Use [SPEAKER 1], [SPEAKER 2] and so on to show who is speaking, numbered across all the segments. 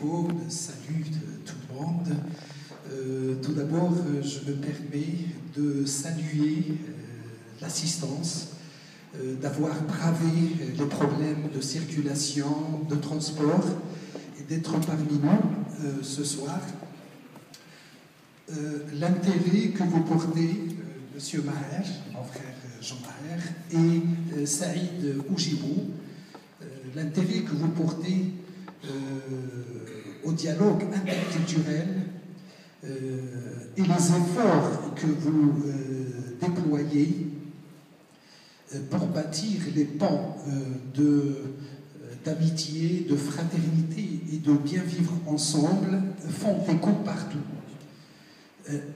[SPEAKER 1] micro, salut tout le monde. Tout d'abord, je me permets de saluer l'assistance, d'avoir bravé les problèmes de circulation, de transport et d'être parmi nous ce soir. L'intérêt que vous portez, Monsieur Maher, mon frère Jean Maher, et Saïd Oujibou, l'intérêt que vous portez au dialogue interculturel et les efforts que vous déployez pour bâtir les ponts d'amitié, de fraternité et de bien vivre ensemble font écho partout.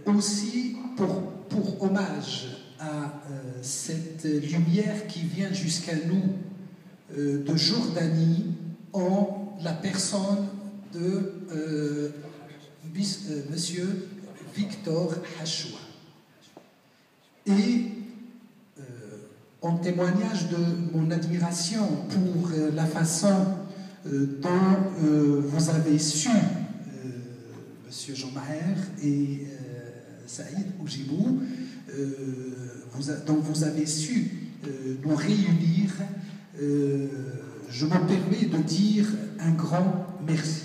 [SPEAKER 1] Aussi, pour hommage à cette lumière qui vient jusqu'à nous de Jordanie, en la personne de Monsieur Victor Hachoua. Et en témoignage de mon admiration pour la façon dont vous avez su, Monsieur Jean Maher et Saïd Oujibou, dont vous avez su nous réunir, je me permets de dire un grand merci.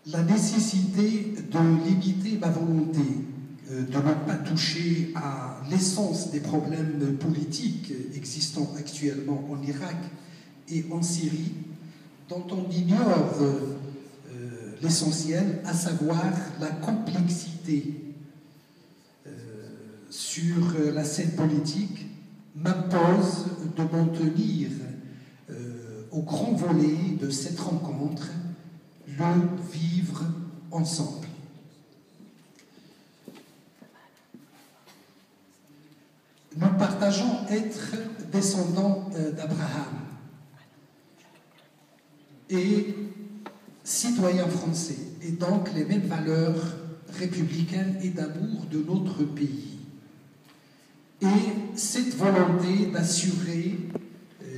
[SPEAKER 1] La nécessité de limiter ma volonté, de ne pas toucher à l'essence des problèmes politiques existants actuellement en Irak et en Syrie, dont on ignore l'essentiel, à savoir la complexité sur la scène politique, m'impose de m'en tenir au grand volet de cette rencontre, le vivre ensemble. Nous partageons être descendants d'Abraham et citoyens français, et donc les mêmes valeurs républicaines et d'amour de notre pays. Et cette volonté d'assurer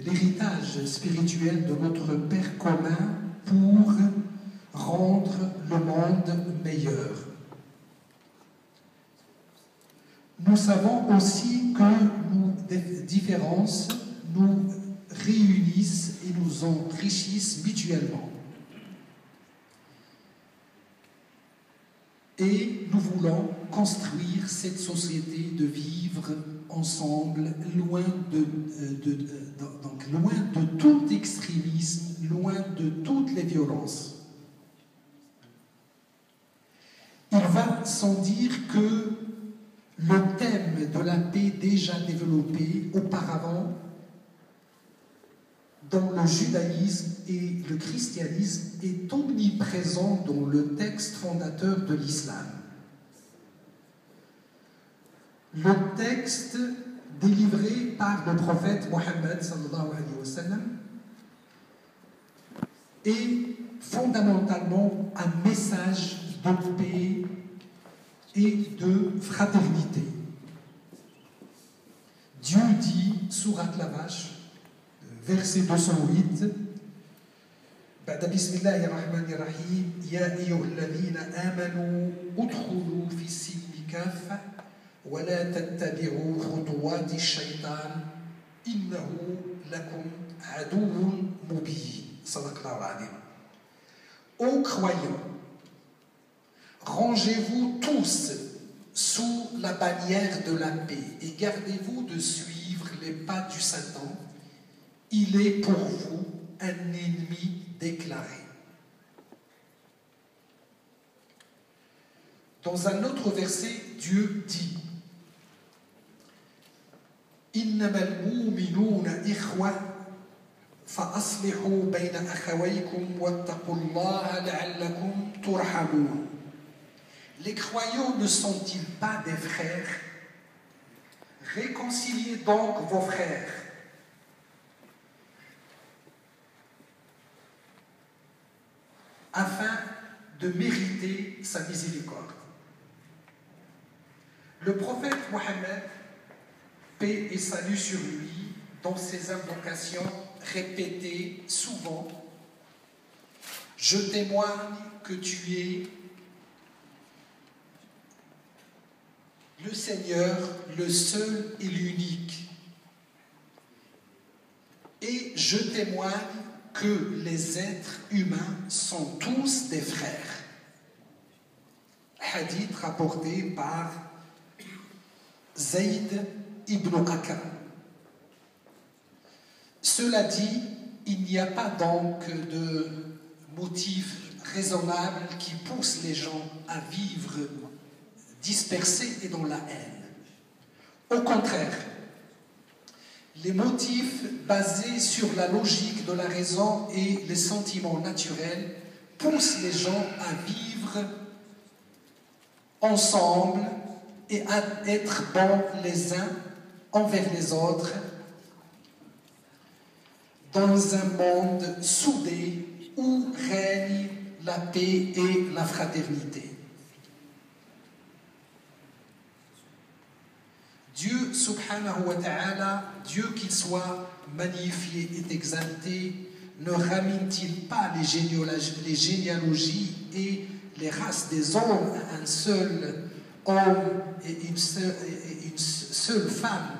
[SPEAKER 1] l'héritage spirituel de notre Père commun pour rendre le monde meilleur. Nous savons aussi que nos différences nous réunissent et nous enrichissent mutuellement. Et nous voulons construire cette société de vivre ensemble, loin de tout extrémisme, loin de toutes les violences. Il va sans dire que le thème de la paix déjà développé auparavant dans le judaïsme et le christianisme est omniprésent dans le texte fondateur de l'islam. Le texte délivré par le prophète Mohammed sallallahu alayhi wa sallam est fondamentalement un message de paix et de fraternité. Dieu dit, sourate la Vache, verset 208, بعد بسم الله الرحمن الرحيم يا أيها الذين آمنوا ادخلوا في السلم كافة ولا تتبعوا خطوات الشيطان إنه لكم عدو مبين صدق الله العظيم. Ô croyants, rangez-vous tous sous la bannière de la paix et gardez-vous de suivre les pas du Satan. Il est pour vous un ennemi déclaré. Dans un autre verset, Dieu dit إنما المؤمنون إخوة فأصلحوا بين أخويكم واتقوا الله لعلكم ترحمون. Les croyants ne sont-ils pas des frères? Réconciliez donc vos frères. Afin de mériter sa miséricorde. Le prophète Mohammed, paix et salut sur lui, dans ses invocations, répété souvent, je témoigne que tu es le Seigneur, le seul et l'unique. Et je témoigne que les êtres humains sont tous des frères. Hadith rapporté par Zayd ibn Akram. Cela dit, il n'y a pas donc de motif raisonnable qui pousse les gens à vivre dispersés et dans la haine. Au contraire, les motifs basés sur la logique de la raison et les sentiments naturels poussent les gens à vivre ensemble et à être bons les uns envers les autres dans un monde soudé où règne la paix et la fraternité. Dieu subhanahu wa ta'ala, Dieu qu'il soit magnifié et exalté, ne ramène-t-il pas les généalogies et les races des hommes à un seul homme et une seule femme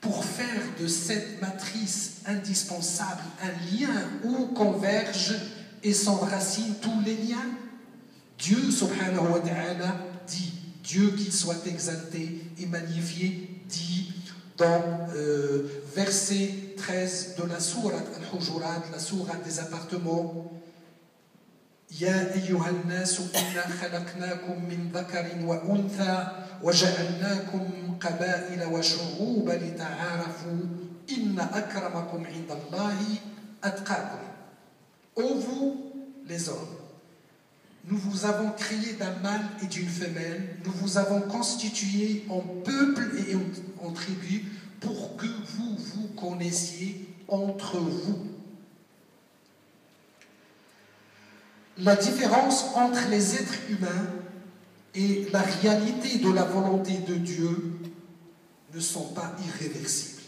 [SPEAKER 1] pour faire de cette matrice indispensable un lien où convergent et s'enracinent tous les liens? Dieu subhanahu wa ta'ala dit, Dieu qu'il soit exalté et magnifié, dit dans verset 13 de la sourate Al-Hujurat, la sourate des appartements, Ya ayyuhan nasu inna khalaqnakum min dhakarin wa untha wa ja'alnakum qaba'ila wa shu'uban lita'arafu inna akramakum 'indallahi atqakum. Ô vous les hommes, nous vous avons créé d'un mâle et d'une femelle, nous vous avons constitués en peuple et en tribus pour que vous vous connaissiez entre vous. La différence entre les êtres humains et la réalité de la volonté de Dieu ne sont pas irréversibles.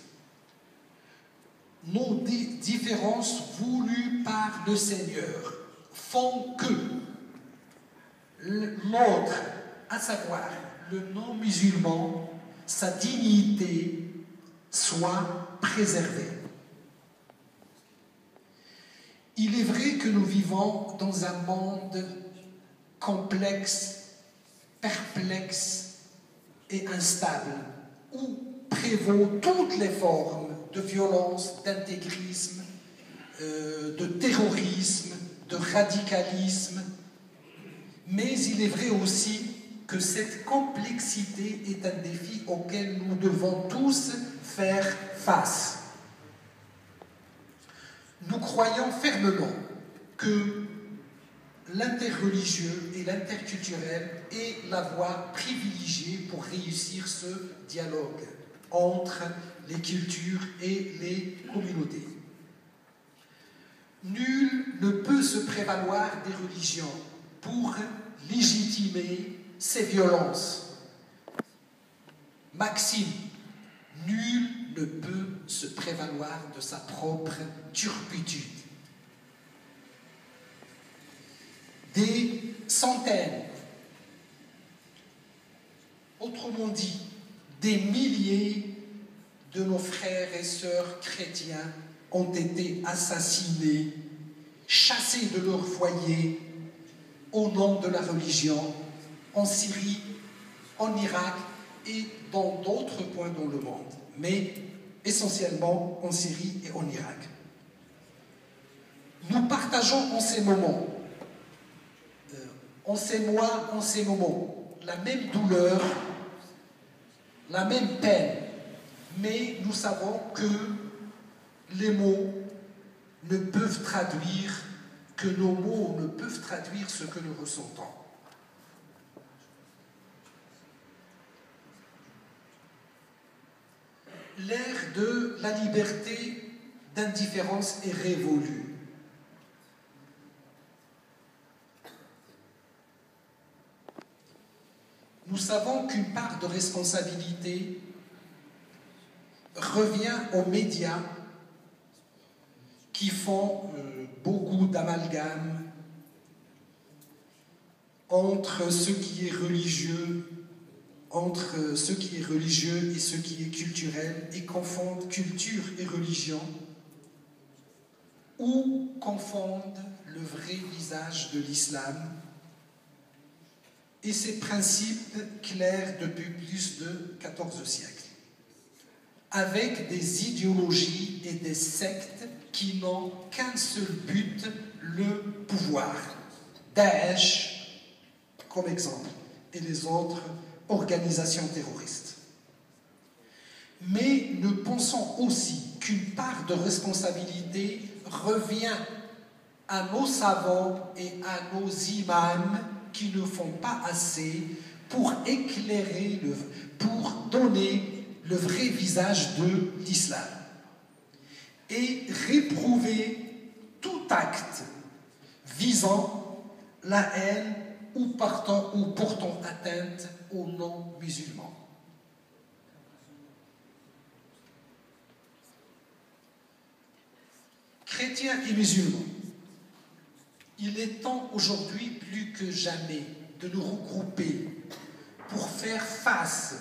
[SPEAKER 1] Nos différences voulues par le Seigneur font que l'autre, à savoir le non-musulman, sa dignité soit préservée. Il est vrai que nous vivons dans un monde complexe, perplexe et instable, où prévaut toutes les formes de violence, d'intégrisme, de terrorisme, de radicalisme. Mais il est vrai aussi que cette complexité est un défi auquel nous devons tous faire face. Nous croyons fermement que l'interreligieux et l'interculturel est la voie privilégiée pour réussir ce dialogue entre les cultures et les communautés. Nul ne peut se prévaloir des religions pour légitimer ces violences. Maxime, nul ne peut se prévaloir de sa propre turpitude. Des centaines, autrement dit, des milliers de nos frères et sœurs chrétiens ont été assassinés, chassés de leur foyer au nom de la religion, en Syrie, en Irak et dans d'autres points dans le monde, mais essentiellement en Syrie et en Irak. Nous partageons en ces moments, en ces mois, en ces moments, la même douleur, la même peine, mais nous savons que les mots ne peuvent traduire, que nos mots ne peuvent traduire ce que nous ressentons. L'ère de la liberté d'indifférence est révolue. Nous savons qu'une part de responsabilité revient aux médias qui font beaucoup d'amalgames entre ce qui est religieux, et ce qui est culturel, et confondent culture et religion, ou confondent le vrai visage de l'islam et ses principes clairs depuis plus de 14 siècles, avec des idéologies et des sectes qui n'ont qu'un seul but, le pouvoir. Daesh, comme exemple, et les autres organisations terroristes. Mais nous pensons aussi qu'une part de responsabilité revient à nos savants et à nos imams qui ne font pas assez pour éclairer, pour donner le vrai visage de l'islam et réprouver tout acte visant la haine ou portant atteinte aux non-musulmans. Chrétiens et musulmans, il est temps aujourd'hui plus que jamais de nous regrouper pour faire face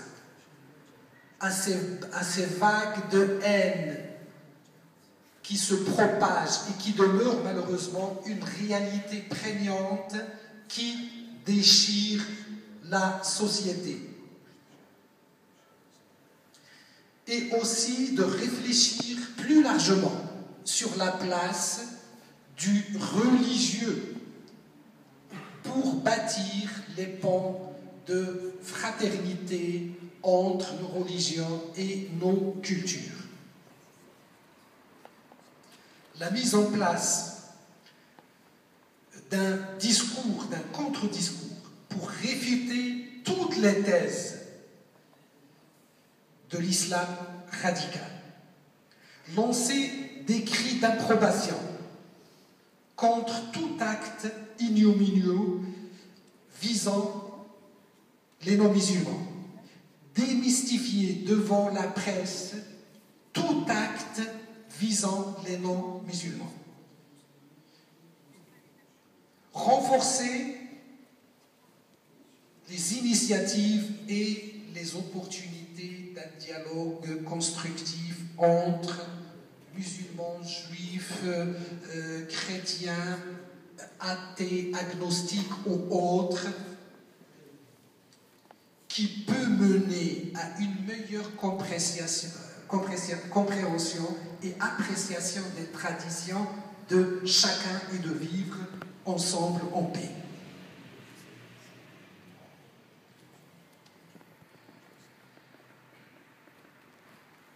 [SPEAKER 1] à ces vagues de haine qui se propagent et qui demeurent malheureusement une réalité prégnante qui déchire la société. Et aussi de réfléchir plus largement sur la place du religieux pour bâtir les ponts de fraternité entre nos religions et nos cultures. La mise en place d'un discours, d'un contre-discours pour réfuter toutes les thèses de l'islam radical, lancer des cris d'approbation contre tout acte ignominieux visant les non-musulmans, démystifier devant la presse tout acte visant les non-musulmans, renforcer les initiatives et les opportunités d'un dialogue constructif entre musulmans, juifs, chrétiens, athées, agnostiques ou autres, qui peut mener à une meilleure compréhension et appréciation des traditions de chacun et de vivre ensemble en paix.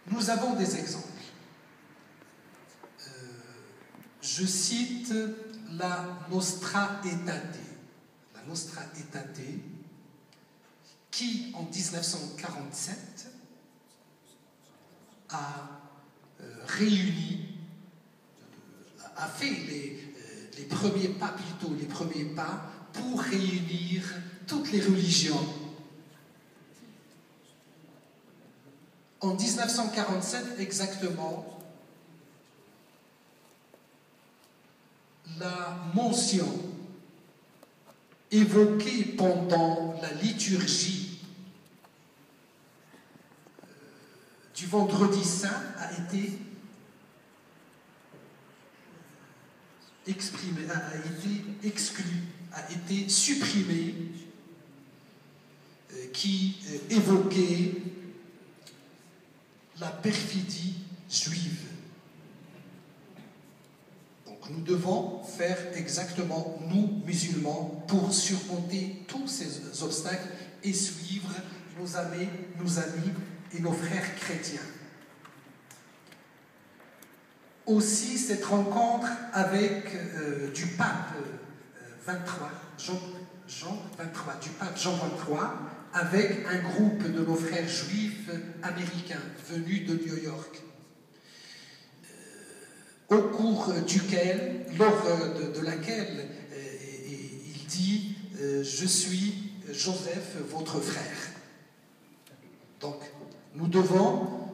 [SPEAKER 1] Nous avons des exemples. Je cite la Nostra Aetate. La Nostra Aetate, qui en 1947 a fait les premiers pas pour réunir toutes les religions. En 1947 exactement, la mention évoquée pendant la liturgie du vendredi saint a été exprimée, a été exclue, a été supprimée, qui évoquait la perfidie juive. Donc nous devons faire exactement, nous musulmans, pour surmonter tous ces obstacles et suivre nos amis et nos frères chrétiens. Aussi cette rencontre avec du pape Jean XXIII, avec un groupe de nos frères juifs américains venus de New York, au cours duquel, lors de laquelle il dit « Je suis Joseph, votre frère ». Donc, nous devons